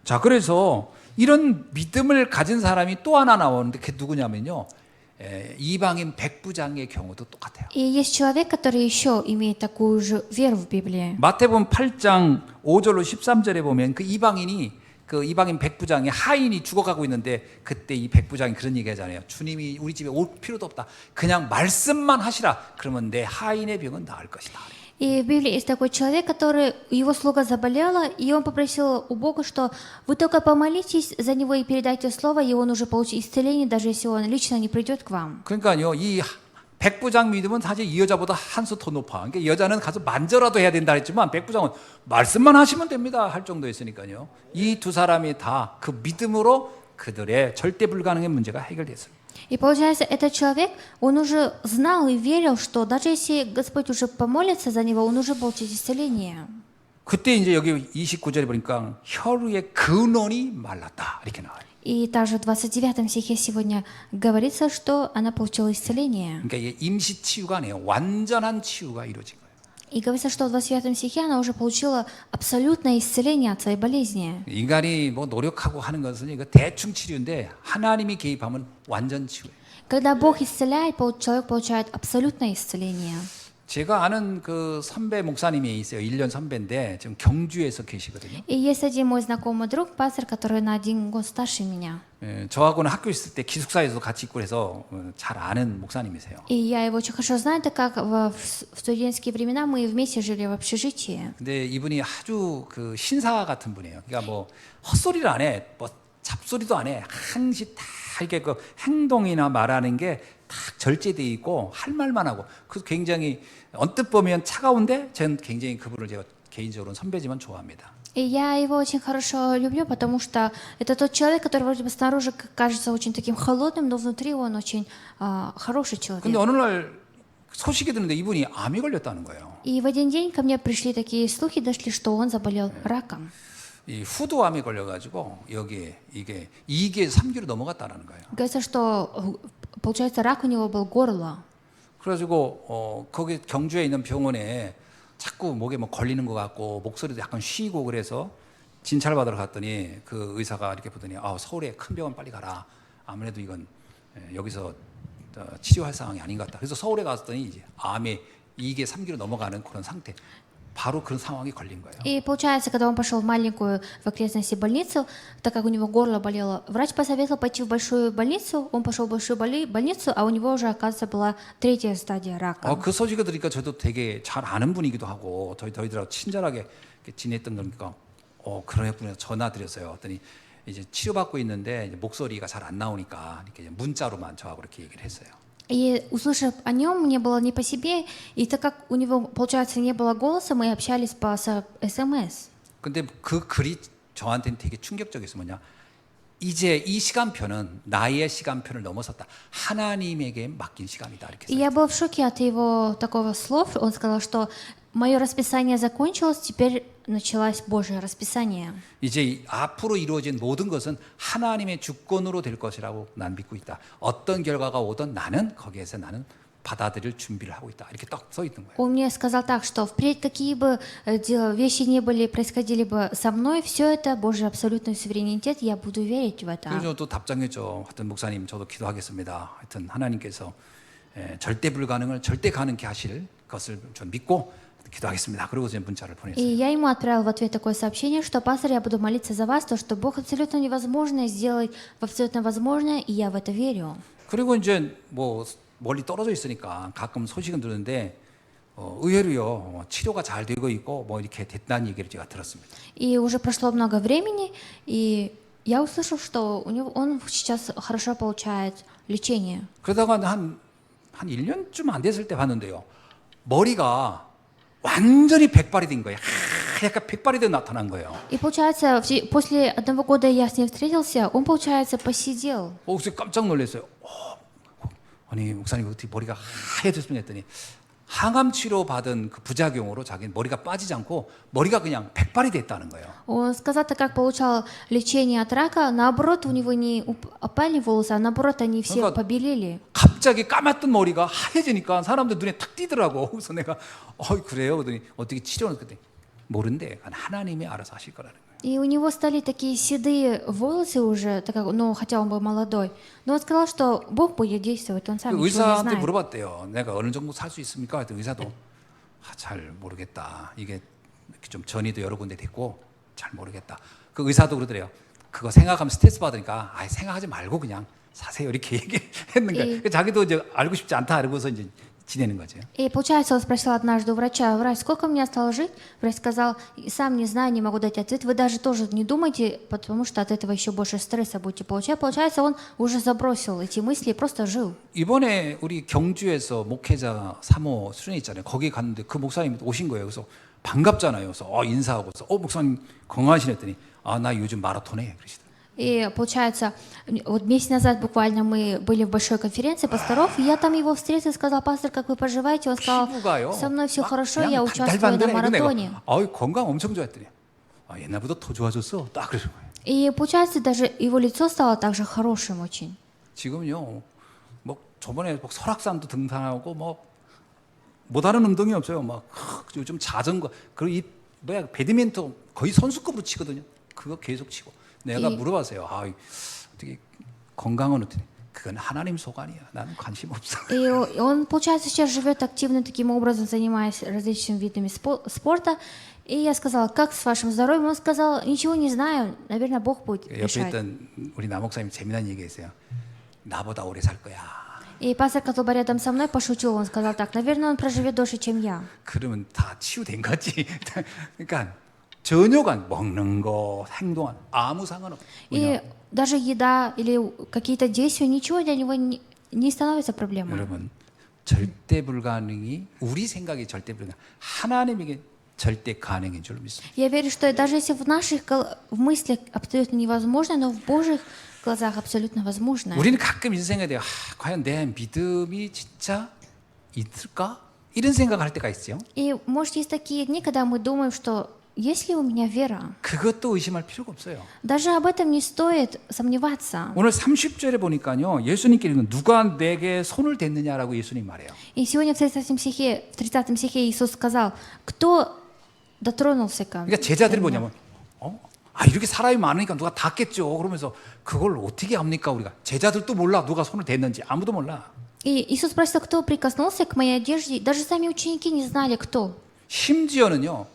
자, 그래서 이런 믿음을 가진 사람이 또 하나 나오는데 그게 누구냐면요. 이방인 백부장의 경우도 똑같아요. И есть человек, который еще имеет такую же веру в Библии. 마태복음 8장 5절로 13절에 보면 그 이방인 백부장의 하인이 죽어가고 있는데 그때 이 백부장이 그런 얘기 하잖아요. 주님이 우리 집에 올 필요도 없다. 그냥 말씀만 하시라. 그러면 내 하인의 병은 나을 것이다. И в Библии есть такой человек, который, его слуга заболела, и он попросил у Бога, что вы только помолитесь за него и передайте слово, и он уже получит исцеление, даже если он лично не придет к вам. 그러니까요, 이 백부장 믿음은 사실 이 여자보다 한 수 더 높아. 그러니까 이 여자는 가서 만져라도 해야 된다 했지만 백부장은 말씀만 하시면 됩니다 할 정도였으니까요. 이 두 사람이 다 그 믿음으로 그들의 절대 불가능의 문제가 해결됐습니다. И получается, этот человек, он уже знал и верил, что даже если Господь уже помолится за него, он уже получит исцеление. 그때 이제 여기 29절에 보니까 혈루의 근원이 말랐다 이렇게 나와요. И также в 29 стихе сегодня говорится, что она получила исцеление. 그러니까 이게 임시 치유가 아니에요. 완전한 치유가 이루어진 거예요. И говорится, что в 29 стихе она уже получила абсолютное исцеление от своей болезни. 인간이 뭐 노력하고 하는 것은 이거 대충 치료인데 하나님이 개입하면 완전 치유예요. Когда Бог исцеляет, человек получает абсолютное исцеление. 제가 아는 그 선배 목사님이 있어요. 1년 선배인데 지금 경주에서 계시거든요. И есть один мой знакомый друг, пастор, который на 1 год старше меня. 저하고는 학교 있을 때 기숙사에서 같이 있고 그래서 잘 아는 목사님이세요. И я его очень хорошо знаю, так как в студенческие времена мы вместе жили в общежитии. 근데 이분이 아주 그 신사 같은 분이에요. 그러니까 뭐 헛소리를 안 해. 뭐 잡소리도 안 해. 항시 다 이렇게 그 행동이나 말하는 게 다 절제돼 있고 할 말만 하고. 그래서 굉장히 언뜻 보면 차가운데 저는 굉장히 그분을 제가 개인적으로는 선배지만 좋아합니다. И я его очень хорошо люблю, потому что это тот человек, который вроде бы снаружи кажется очень таким холодным, но внутри он очень хороший человек. 근데 어느 날 소식이 드는데 이분이 암이 걸렸다는 거예요. И в один день ко мне пришли такие слухи, дошли, что он заболел раком. 이 후두암이 걸려가지고 여기 이게 2개, 3개로 넘어갔다는 거예요. Говорится, что получается рак у него был горло. 그래가지고 거기 경주에 있는 병원에 자꾸 목에 뭐 걸리는 것 같고 목소리도 약간 쉬고 그래서 진찰 받으러 갔더니 그 의사가 이렇게 보더니 서울에 큰 병원 빨리 가라. 아무래도 이건 여기서 치료할 상황이 아닌 것 같다. 그래서 서울에 갔더니 이제 암에 2개, 3개로 넘어가는 그런 상태. 바로 그런 상황이 걸린 거예요. И получается, когда он пошел в маленькую в окрестности больницу, так как у него горло болело, врач посоветовал пойти в большую больницу, он пошел в большую больницу, а у него уже, оказывается, была 3-я стадия рака. 그 소식을 들으니까 저도 되게 잘 아는 분이기도 하고 저희들하고 친절하게 지냈던 거니까 그러군요. 전화 드렸어요. 그랬더니 이제 치료받고 있는데 이제 목소리가 잘 안 나오니까 이렇게 문자로만 저하고 이렇게 얘기를 했어요. И услышав о нем, мне было не по себе, и так как у него, получается, не было голоса, мы общались по СМС. 근데 그 글이 저한테는 되게 충격적이었어요. 뭐냐? 이제 이 시간표는 나의 시간표를 넘어섰다. 하나님에게 맡긴 시간이다. 이렇게 И 써요. я была в шоке от его такого слов. Он сказал, что мое расписание закончилось, теперь началось Божье расписание. 이제 앞으로 이루어진 모든 것은 하나님의 주권으로 될 것이라고 난 믿고 있다. 어떤 결과가 오든 나는 거기에서 나는 받아들일 준비를 하고 있다. 이렇게 딱 써 있는 거예요. Он мне сказал так, что впредь какие бы вещи не были, происходили бы со мной, все это Божий абсолютный суверенитет, я буду верить в это. 그래서 또 답장했죠. 하여튼 목사님 저도 기도하겠습니다. 하여튼 하나님께서 절대 불가능을 절대 가능케 하실 것을 좀 믿고 기도하겠습니다. 그리고 이제 문자를 И 보냈어요. я ему отправил в ответ такое сообщение, что пастор, я буду молиться за вас, то, что Бог абсолютно невозможное сделает в абсолютно возможное, и я в это верю. 그리고 이제 뭐 멀리 떨어져 있으니까 가끔 소식은 들었는데 의외로요 치료가 잘 되고 있고 뭐 이렇게 됐다는 얘기를 제가 들었습니다. И уже прошло много времени, и я услышал, что он сейчас хорошо получает лечение. 그러다가 한 1년쯤 안 됐을 때 봤는데요. 머리가 완전히 백발이 된 거예요. 약간 백발이 돼 나타난 거예요. И получается, после 1 года я с ним встретился, он, получается, посидел. 그래서 깜짝 놀랐어요. 아니 목사님 어떻게 머리가 하얘졌으면 했더니 항암 치료 받은 그 부작용으로 자기는 머리가 빠지지 않고 머리가 그냥 백발이 됐다는 거예요. Он сказал, так как получал лечение от рака, наоборот, у него не опали волосы, а наоборот, они все 그러니까 побелели. 갑자기 까맣던 머리가 하얘지니까 사람들 눈에 탁 띄더라고. 그래서 내가 그래요? 그러더니 어떻게 치료는 그때 모른대. 하나님이 알아서 하실 거라는 거예요. И у него стали такие седые волосы уже, так как, ну, хотя он был молодой. Но он сказал, что Бог будет действовать, он сам 그 ничего не 의사한테 знает. 물어봤대요. 내가 어느 정도 살 수 있습니까? 그랬더니 의사도 잘 모르겠다. 이게 좀 전이도 여러 군데 됐고 잘 모르겠다. 그 의사도 그러더래요. 그거 생각하면 스트레스 받으니까 생각하지 말고 그냥 사세요. 이렇게 얘기했는 거예요. 자기도 이제 알고 싶지 않다 그러고서 이제 지내는 거죠. И получается, он спросил однажды у врача: врач, сколько мне осталось жить? Врач сказал: сам не знаю, не могу дать ответ. Вы даже тоже не думайте, потому что от этого еще больше стресса будете получать. Получается, он уже забросил эти мысли и просто жил. 이번에 우리 경주에서 목회자 3호 수련회 있잖아요. 거기 갔는데 그 목사님 오신 거예요. 그래서 반갑잖아요. 그래서 인사하고서 목사님 건강하시네 했더니 나 요즘 마라톤 해 그러시더라고요. И получается, вот месяц назад буквально мы были в большой конференции пасторов, и я там его встретил и сказал: пастор, как вы поживаете? Он сказал: 피부가요. со мной все хорошо, 그냥 я участвую на маратоне. 건강 엄청 좋아했더니 옛날보다 더 좋아졌어. 딱 그러는 거예요. И получается, даже его лицо стало также хорошим очень. 지금요, 뭐 저번에 설악산도 등산하고 뭐 못하는 운동이 없어요. 막 요즘 자전거 그리고 배드민턴 거의 선수급으로 치거든요. 그거 계속 치고. 내가 물어봤어요. 어떻게 건강은 어떻게? 그건 하나님 소관이야. 나는 관심 없어. И он, получается, сейчас живет активно таким образом, занимаясь различными видами спорта. И я сказала: как с вашим здоровьем? Он сказал: ничего не знаю, наверное, Бог будет 옆에 решать. 있던 우리 남목사님 재미난 얘기했어요. 나보다 오래 살 거야. И пастор, который был рядом со мной, пошутил. Он сказал так: наверное, он проживет дольше, чем я. 그러면 다 치유된 거지. 그러니까 전혀 먹는 거, 행동한 아무 상관없어. И даже еда или какие-то действия, ничего для него не становится проблемой. 여러분, 절대 불가능이 우리 생각이 절대 불가능. 하나님에게 절대 가능인 줄 믿습니다. Я верю, что даже если в наших в мыслях абсолютно невозможно, но в Божьих глазах абсолютно возможно. 우리는 가끔 인생에 대해 과연 내 믿음이 진짜 있을까? 이런 생각을 할 때가 있어요. И может есть такие дни, когда мы думаем, что есть ли у меня вера? 그것도 의심할 필요가 없어요. Даже об этом не стоит сомневаться. 오늘 30절에 보니까요. 예수님께 누가 내게 손을 댔느냐라고 예수님 말해요. И сегодня в 30 стихе Иисус сказал: кто дотронулся ко мне? 그러니까 제자들이 뭐냐면 이렇게 사람이 많으니까 누가 닿겠죠. 그러면서 그걸 어떻게 합니까 우리가? 제자들도 몰라 누가 손을 댔는지 아무도 몰라. И Иисус спросил: кто прикоснулся к моей одежде? Даже сами ученики не знали, кто. 심지어는요.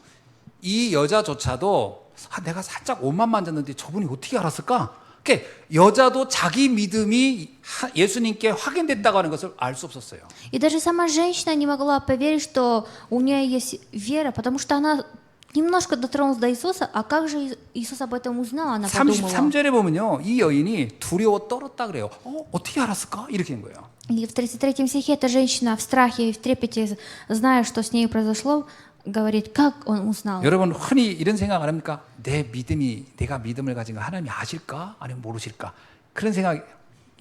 이 여자조차도 내가 살짝 옷만 만졌는데 저분이 어떻게 알았을까? 그러니까 여자도 자기 믿음이 예수님께 확인됐다고 하는 것을 알 수 없었어요. И даже сама женщина не могла поверить, что у нее есть вера, потому что она немножко дотронулась до Иисуса, а как же Иисус об этом узнал? Она подумала. 33절에 보면요. 이 여인이 두려워 떨었다 그래요. 어떻게 알았을까? 이렇게 된 거예요. И в 33 стихе эта женщина в страхе и в трепете, зная, что с ней произошло, говорит: как он узнал? 여러분 흔히 이런 생각 안 합니까? 내가 믿음을 가진 거 하나님이 아실까? 아니면 모르실까? 그런 생각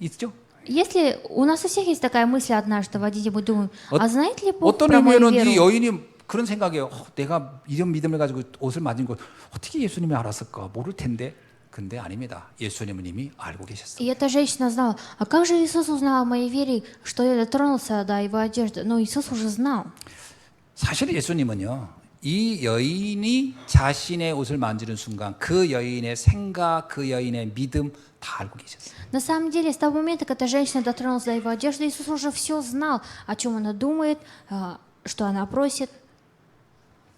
있죠? Если у нас у всех есть такая мысль однажды, водить мы думаем: а знает ли Бог 어떤 про мою 의미에는 이 веру? 여인이 그런 생각이에요. 내가 이런 믿음을 가지고 옷을 맞은 걸 어떻게 예수님이 알았을까? 모를 텐데. 근데 아닙니다. 예수님은 이미 알고 계셨어요. И эта женщина знала: а как же Иисус узнал о моей вере, что я дотронулся до его одежды? Но Иисус уже знал. 사실 예수님은요. 이 여인이 자신의 옷을 만지는 순간 그 여인의 생각, 그 여인의 믿음 다 알고 계셨어요. На самом деле, с того момента, как эта женщина дотронулась до его одежды, Иисус уже все знал, о чем она думает, что она просит.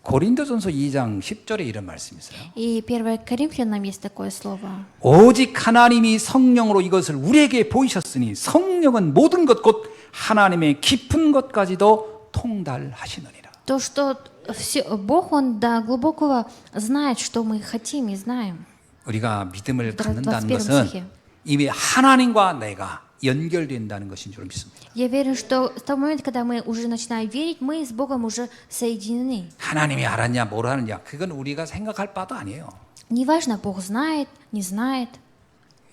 고린도전서 2장 10절에 이런 말씀이 있어요. И 1 Коринфянам есть такое слово. 오직 하나님이 성령으로 이것을 우리에게 보이셨으니 성령은 모든 것 곧 하나님의 깊은 것까지도 통달하시느니라. То, что Бог, Он до глубокого знает, что мы хотим и знаем. 우리가 믿음을 в 갖는다는 21 것은 стихе. 이미 하나님과 내가 연결된다는 것인 줄 믿습니다. Я верю, что с того момента, когда мы уже начинаем верить, мы с Богом уже соединены. 하나님이 알았냐 모르느냐 그건 우리가 생각할 바도 아니에요. Неважно, Бог знает, не знает.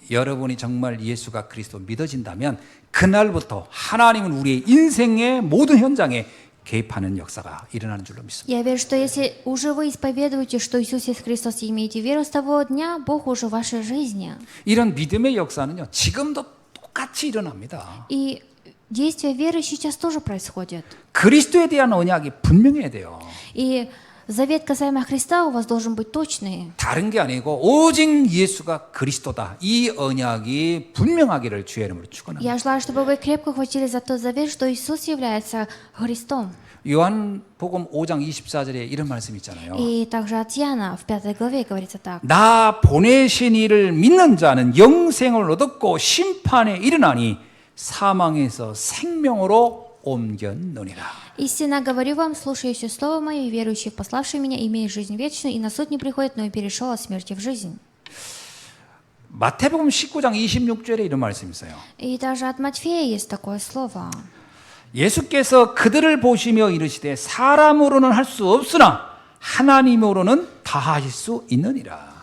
여러분이 정말 예수가 그리스도 믿어진다면 그날부터 하나님은 우리의 인생의 모든 현장에 개입하는 역사가 일어나는 줄로 믿습니다. Я верю, что если уже вы исповедуете, что Иисус есть Христос, и имеете веру, с того дня Бог уже в вашей жизни. 이런 믿음의 역사는요 지금도 똑같이 일어납니다. И действие веры сейчас тоже происходит. 그리스도에 대한 언약이 분명해야 돼요. И завет касаемо Христа у вас должен быть точный. 다른 게 아니고 오직 예수가 그리스도다. 이 언약이 분명하기를 주의 이름으로 축원합니다. Я желаю, чтобы вы крепко хватились за тот завет, что Иисус является Христом. 요한복음 5장 24절에 이런 말씀 있잖아요. И также от Иоанна в 5 главе говорится так. 나 보내신 이를 믿는 자는 영생을 얻었고 심판에 이르나니 사망에서 생명으로 옮겼느니라. Истинно говорю вам, слушающий слово мое и верующий в пославший меня, имеет жизнь вечную, и на суд не приходит, но и перешел от смерти в жизнь. 마태복음 19장 26절에 이런 말씀이 있어요. И даже от Матфея есть такое слово. 예수께서 그들을 보시며 이르시되 사람으로는 할 수 없으나 하나님으로는 다 하실 수 있느니라.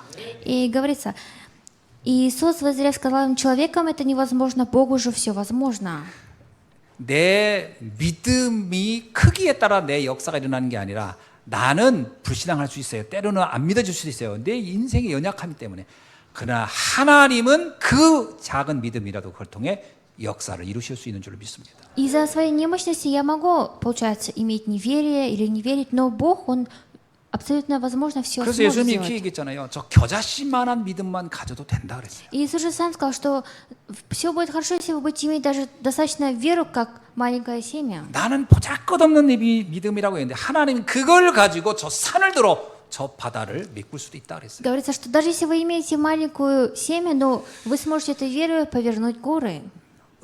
И говорится, Иисус, воззрев, сказал им, человеком это невозможно, Богу же все возможно. 내 믿음이 크기에 따라 내 역사가 일어나는 게 아니라 나는 불신앙할 수 있어요. 때로는 안 믿어질 수도 있어요. 내 인생의 연약함이 때문에. 그러나 하나님은 그 작은 믿음이라도 그걸 통해 역사를 이루실 수 있는 줄로 믿습니다. Из-за своей немощности я могу, получается, иметь неверие или не верить, но Бог, Он абсолютно возможно все 그래서 сможет 예수님이 이렇게 сделать. 얘기했잖아요. 저 겨자씨만한 믿음만 가져도 된다 그랬어요. И Иисус же сам сказал, что все будет хорошо, если вы будете иметь даже достаточно веру, как маленькое семя. 나는 보잘것없는 믿음이라고 했는데 하나님은 그걸 가지고 저 산을 들어 저 바다를 메꿀 수도 있다 그랬어요. Говорится, что даже если вы имеете маленькую семя, но вы сможете этой верой повернуть горы.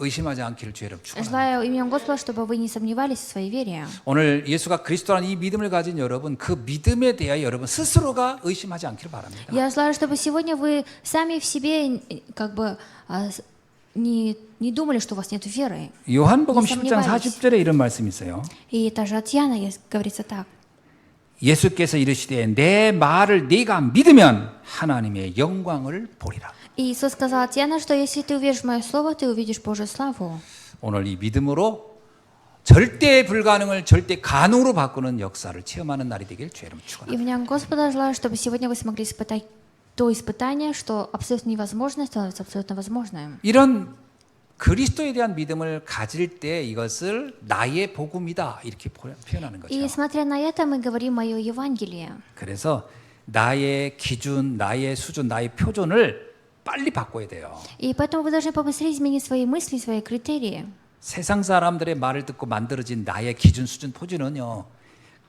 의심하지 않기를 주의 이름 축원합니다. Желаю именем Господа, чтобы вы не сомневались в своей вере. 오늘 예수가 그리스도라는 이 믿음을 가진 여러분, 그 믿음에 대하여 여러분 스스로가 의심하지 않기를 바랍니다. Я желаю, чтобы сегодня вы сами в себе как бы не думали, что у вас нет веры. 요한복음 Не 10장 сомневались. 40절에 이런 말씀이 있어요. И даже от Иоанна говорится так. 예수께서 이르시되 내 말을 네가 믿으면 하나님의 영광을 보리라. И Иисус сказал от Иоанна, что если ты уверишь в мое слово, ты увидишь Божью славу. 오늘 이 믿음으로 절대 불가능을 절대 가능으로 바꾸는 역사를 체험하는 날이 되길 주의 이름 И 축원합니다. в нем Господа желаю, чтобы сегодня вы смогли испытать то испытание, что абсолютно невозможное становится абсолютно возможным. 이런 그리스도에 대한 믿음을 가질 때 이것을 나의 복음이다 이렇게 표현하는 И 거죠. смотря на это, мы говорим мое Евангелие. 그래서 나의 기준, 나의 수준, 나의 표준을 빨리 바꿔야 돼요. И поэтому вы должны побыстрее изменить свои мысли, свои критерии. 세상 사람들의 말을 듣고 만들어진 나의 기준, 수준, 표준은요.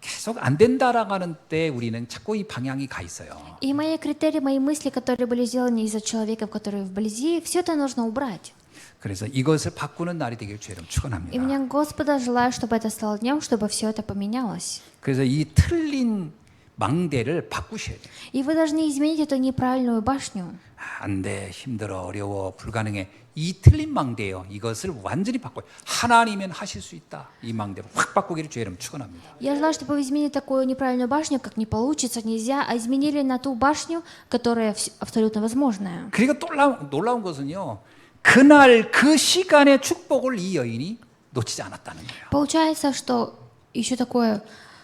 계속 안 된다라고 하는 때 우리는 자꾸 이 방향이 가 있어요. И мои критерии, мои мысли, которые были сделаны из-за человеков, которые вблизи, все это нужно убрать. 그래서 이것을 바꾸는 날이 되길 주의 이름 И 축원합니다. мне Господа желаю, чтобы это стало днем, чтобы все это поменялось. 그래서 이 틀린 망대를 바꾸셔야 돼요. И вы должны изменить эту неправильную башню. 안 돼, 힘들어, 어려워, 불가능해. 이 틀린 망대예요. 이것을 완전히 바꿔요. 하나님은 하실 수 있다. 이 망대를 확 바꾸기를 주의 이름 축원합니다. Я желаю, чтобы вы изменили такую неправильную башню, как не получится, нельзя, а изменили на ту башню, которая абсолютно возможная. 그리고 또 놀라운 것은요. 그날 그 시간의 축복을 이 여인이 놓치지 않았다는 거예요. Получается, что еще такое,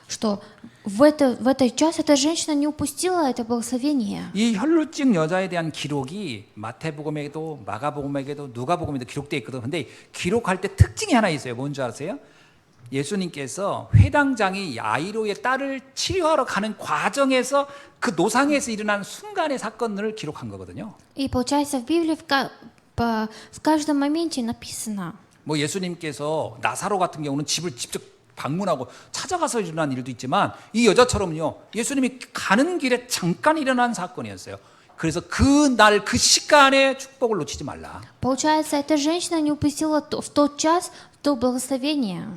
что в этот час эта женщина не упустила это благословение. 이 혈루증 여자에 대한 기록이 마태복음에도 마가복음에도 누가복음에도 기록되어 있거든요. 근데 기록할 때 특징이 하나 있어요. 뭔지 아세요? 예수님께서 회당장이 야이로의 딸을 치료하러 가는 과정에서 그 노상에서 일어난 순간의 사건을 기록한 거거든요. И получается, в Библии в каждом моменте написано. 뭐 예수님께서 나사로 같은 경우는 집을 직접 방문하고 찾아가서 일어난 일도 있지만 이 여자처럼요. 예수님이 가는 길에 잠깐 일어난 사건이었어요. 그래서 그 날 그 시간에 축복을 놓치지 말라. Получается, эта женщина не упустила в тот час то благословение.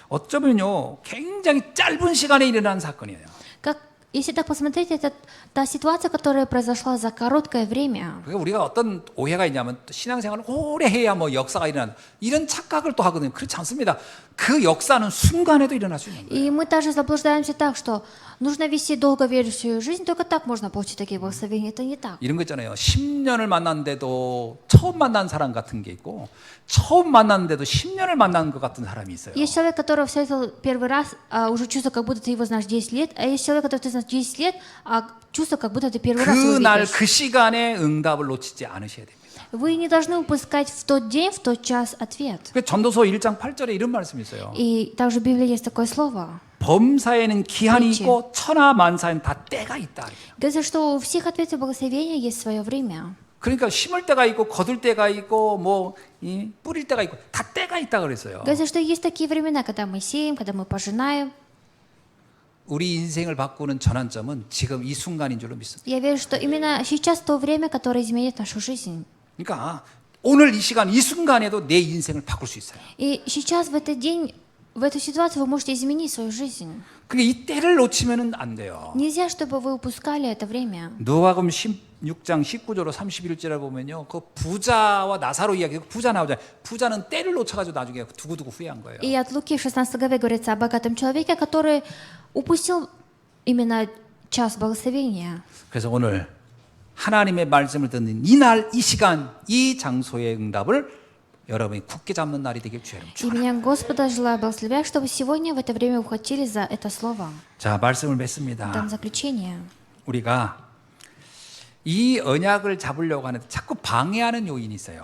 어쩌면요 굉장히 짧은 시간에 일어난 사건이에요. Как, если так посмотреть, это та ситуация, которая произошла за короткое время. 그러니까 우리가 어떤 오해가 있냐면 또 신앙생활을 오래 해야 뭐 역사가 일어난다 이런 착각을 또 하거든요. 그렇지 않습니다. 그 역사는 순간에도 일어날 수 있는 거예요. И мы также заблуждаемся так, что нужно вести долговерящую жизнь, только так можно получить такие благословения. Это не так. 이런 거 있잖아요. 10년을 만났는데도 처음 만난 사람 같은 게 있고 처음 만났는데도 10년을 만난 것 같은 사람이 있어요. Есть человек, которого встретил первый раз, а уже чувство, как будто ты его знаешь 10 лет, а есть человек, которого ты знаешь 10 лет, а чувство, как будто ты первый раз его 그날 видишь. 그 시간에 응답을 놓치지 않으셔야 됩니다. Вы не должны упускать в тот день, в тот час ответ. 그 전도서 1장 8절에 이런 말씀이 있어요. И также в Библии есть такое слово. 범사에는 기한이 그렇지. 있고 천하 만사에는 다 때가 있다. Говорится, что у всех ответов благословения есть свое время. 그러니까 심을 때가 있고 거둘 때가 있고 뭐 뿌릴 때가 있고 다 때가 있다 그랬어요. Говорится, что есть такие времена, когда мы сеем, когда мы пожинаем. 우리 인생을 바꾸는 전환점은 지금 이 순간인 줄로 믿습니다. Я верю, что именно сейчас то время, которое изменит нашу жизнь. 그러니까 오늘 이 시간 이 순간에도 내 인생을 바꿀 수 있어요. И сейчас, в этот день, в эту ситуацию вы можете изменить свою жизнь. 그러니까 이 때를 놓치면은 안 돼요. Нельзя, чтобы вы упускали это время. 누가복음 16장 19절로 31절에 보면요. 그 부자와 나사로 이야기, 부자 나오잖아요. 부자는 때를 놓쳐가지고 나중에 두고두고 후회한 거예요. И от Луки в 16 главе говорится о богатом человеке, который упустил именно час благословения. 그래서 오늘 하나님의 말씀을 듣는 이 날, 이 시간, 이 장소의 응답을 여러분이 굳게 잡는 날이 되길 주여 И 축원합니다. меня Господа желаю благословлять, чтобы сегодня в это время ухватились за это слово. 자, 말씀을 맺습니다. Там заключение. 우리가 이 언약을 잡으려고 하는데 자꾸 방해하는 요인이 있어요.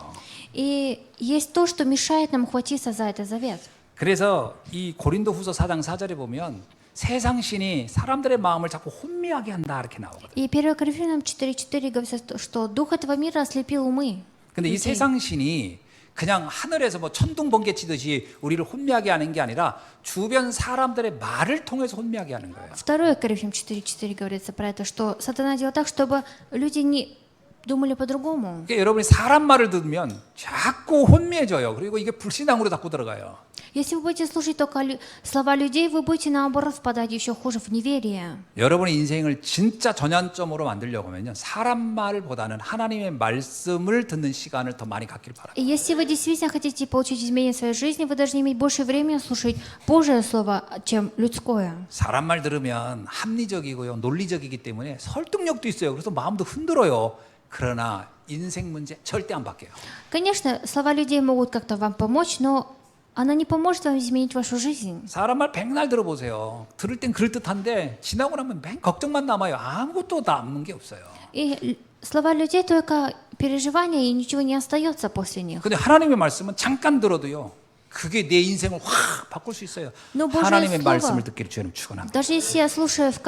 И есть то, что мешает нам ухватиться за этот завет. 그래서 이 고린도후서 4장 4절에 보면 세상 신이 사람들의 마음을 자꾸 혼미하게 한다 이렇게 나오거든요. И 1 Коринфянам 4:4 говорится, что дух этого мира ослепил умы. 근데 이 людей. 세상 신이 그냥 하늘에서 뭐 천둥 번개 치듯이 우리를 혼미하게 하는 게 아니라 주변 사람들의 말을 통해서 혼미하게 하는 거예요. 2 Коринфянам 4:4 говорится про это, что сатана делал так, чтобы люди не думали по-другому. 그러니까 여러분이 사람 말을 들으면 자꾸 혼미해져요. 그리고 이게 불신앙으로 자꾸 들어가요. Если вы будете слушать только слова людей, вы будете наоборот впадать еще хуже в неверие. 여러분의 인생을 진짜 전환점으로 만들려고 하면요. 사람 말보다는 하나님의 말씀을 듣는 시간을 더 많이 갖길 바랍니다. И если вы действительно хотите получить изменения в своей жизни, вы должны иметь больше времени слушать Божье Слово, чем людское. 사람 말 들으면 합리적이고요. 논리적이기 때문에 설득력도 있어요. 그래서 마음도 흔들어요. 그러나 인생 문제 절대 안 바뀌어요. Конечно, слова людей могут как-то вам помочь, но она не поможет вам изменить вашу жизнь. 사람 말 백날 들어보세요. 들을 땐 그럴듯한데 지나고 나면 맨 걱정만 남아요. 아무것도 남는 게 없어요. И слова людей только переживания, и ничего не остается после них. 근데 하나님의 말씀은 잠깐 들어도요. 그게 내 인생을 확 바꿀 수 있어요. Но Божье 하나님의 слово, 말씀을 듣기를 주님 축원합니다. даже если я слушаю в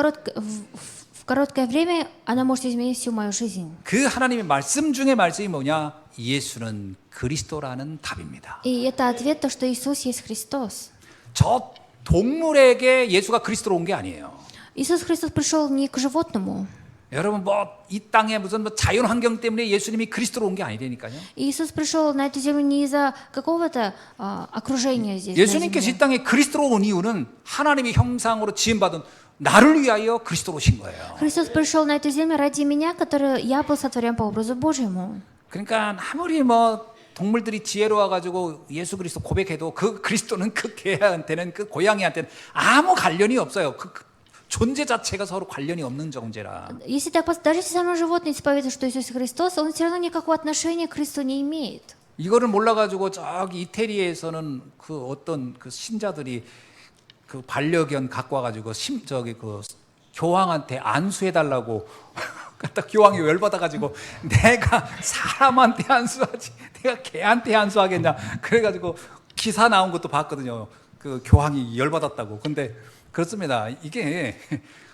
короткое время, она может изменить всю мою жизнь. 그 하나님의 말씀 중에 말씀이 뭐냐? 예수는 그리스도라는 답입니다. И это ответ, то, что Иисус есть Христос. 저 동물에게 예수가 그리스도로 온 게 아니에요. Иисус Христос пришел не к животному. 여러분 뭐 이 땅에 무슨 뭐 자연 환경 때문에 예수님이 그리스도로 온 게 아니라니까요. Иисус пришел на эту землю не из-за какого-то окружения здесь. на 예수님께서 земле. 이 땅에 그리스도로 온 이유는 하나님의 형상으로 지음받은 나를 위하여 그리스도로 오신 거예요. Христос пришел на эту землю ради меня, который я был сотворен по образу Божьему. 그러니까 아무리 뭐 동물들이 지혜로워 가지고 예수 그리스도 고백해도 그 그리스도는 그 개한테는 그 고양이한테는 아무 관련이 없어요. 그 존재 자체가 서로 관련이 없는 존재라. Если так, даже если само животное исповедует, что Иисус Христос, он все равно никакого отношения к Христу не имеет. 이거를 몰라가지고 저기 이태리에서는 그 어떤 그 신자들이 그 반려견 갖고 와가지고 저기 그 교황한테 안수해달라고 갖다 교황이 열받아가지고 내가 사람한테 안수하지 내가 개한테 안수하겠냐 그래가지고 기사 나온 것도 봤거든요. 그 교황이 열받았다고. 근데 그렇습니다. 이게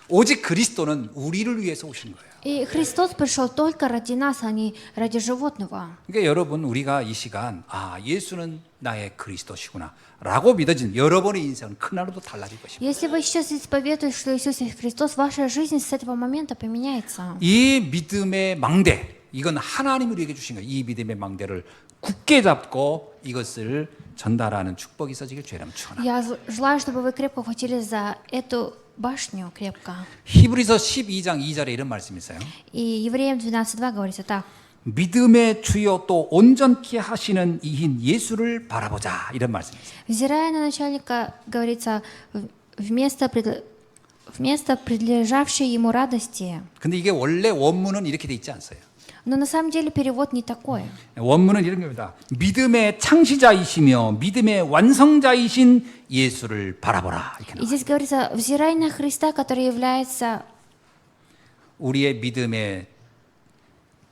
오직 그리스도는 우리를 위해서 오신 거예요. И Христос пришел только ради нас, а не ради животного. 그러니까 여러분 우리가 이 시간 예수는 나의 그리스도시구나 라고 믿어진 여러분의 인생은 그날로도 달라질 것입니다. Если вы сейчас исповедуете, что Иисус есть Христос, ваша жизнь с этого момента поменяется. 이 믿음의 망대 이건 하나님이 우리에게 주신 거예요. 이 믿음의 망대를 굳게 잡고 이것을 전달하는 축복이 있어지길 주의 이름 축원합니다. Я желаю, чтобы вы крепко ухватились за эту башню крепко. 히브리서 12장 2절에 이런 말씀이 있어요. И Евреям 12:2 говорится так. 믿음의 주요 또 온전케 하시는 이인 예수를 바라보자 이런 말씀이 있어요. Взирая на начальника, говорится, вместо предлежавшей ему радости. 근데 이게 원래 원문은 이렇게 돼 있지 않아요. Но на самом деле перевод не такой. 원문은 이런 겁니다. 믿음의 창시자이시며 믿음의 완성자이신 예수를 바라보라. 이렇게 И 나와요. здесь говорится, взирай на Христа, который является 우리의 믿음의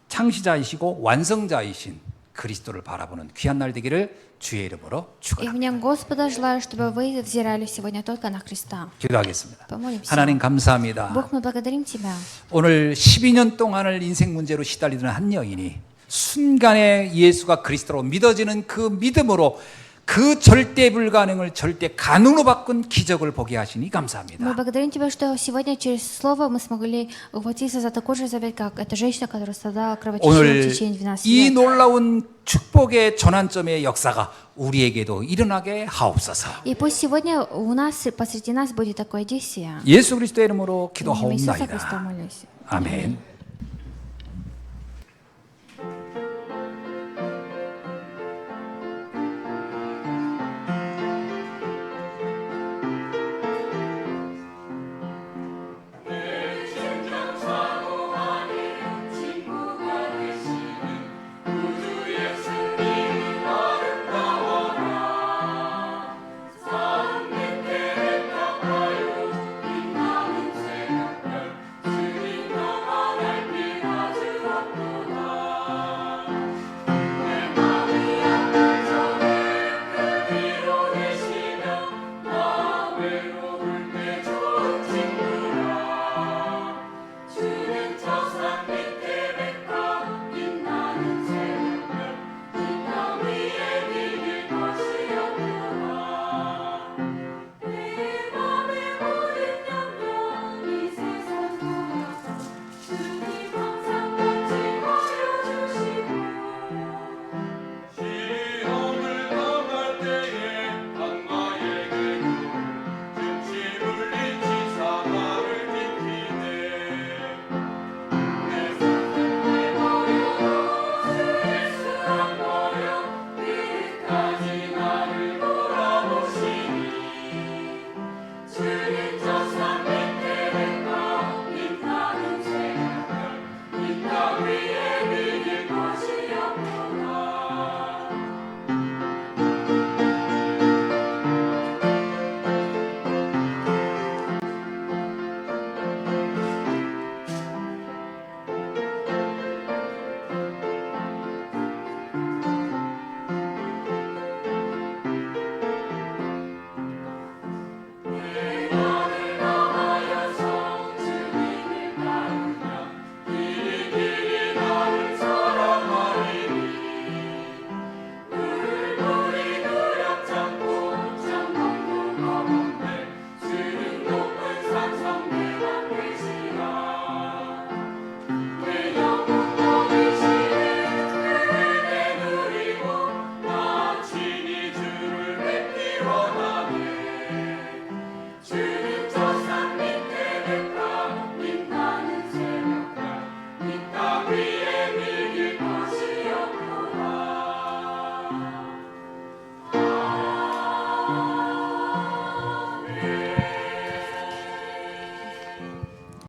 창시자이시고 완성자이신 그리스도를 바라보는 귀한 날 되기를 주의 이름으로 И 축원합니다. мне Господа желаю, чтобы вы взирали сегодня только на Христа. 기도하겠습니다. Помолимся. 하나님 감사합니다. Бог, мы благодарим Тебя. 오늘 12년 동안을 인생 문제로 시달리던 한 여인이 순간에 예수가 그리스도로 믿어지는 그 믿음으로 그 절대 불가능을 절대 가능으로 바꾼 기적을 보게 하시니 Мы 감사합니다. благодарим Тебя, что сегодня через Слово мы смогли ухватиться за такой же завет, как эта женщина, которая страдала кровотечением в 오늘 течение 12 이 лет. 놀라운 축복의 전환점의 역사가 우리에게도 일어나게 하옵소서. И пусть сегодня у нас, посреди нас будет такое действие. 예수 그리스도의 이름으로 В имя Иисуса Христа 기도하옵나이다. молюсь. 아멘.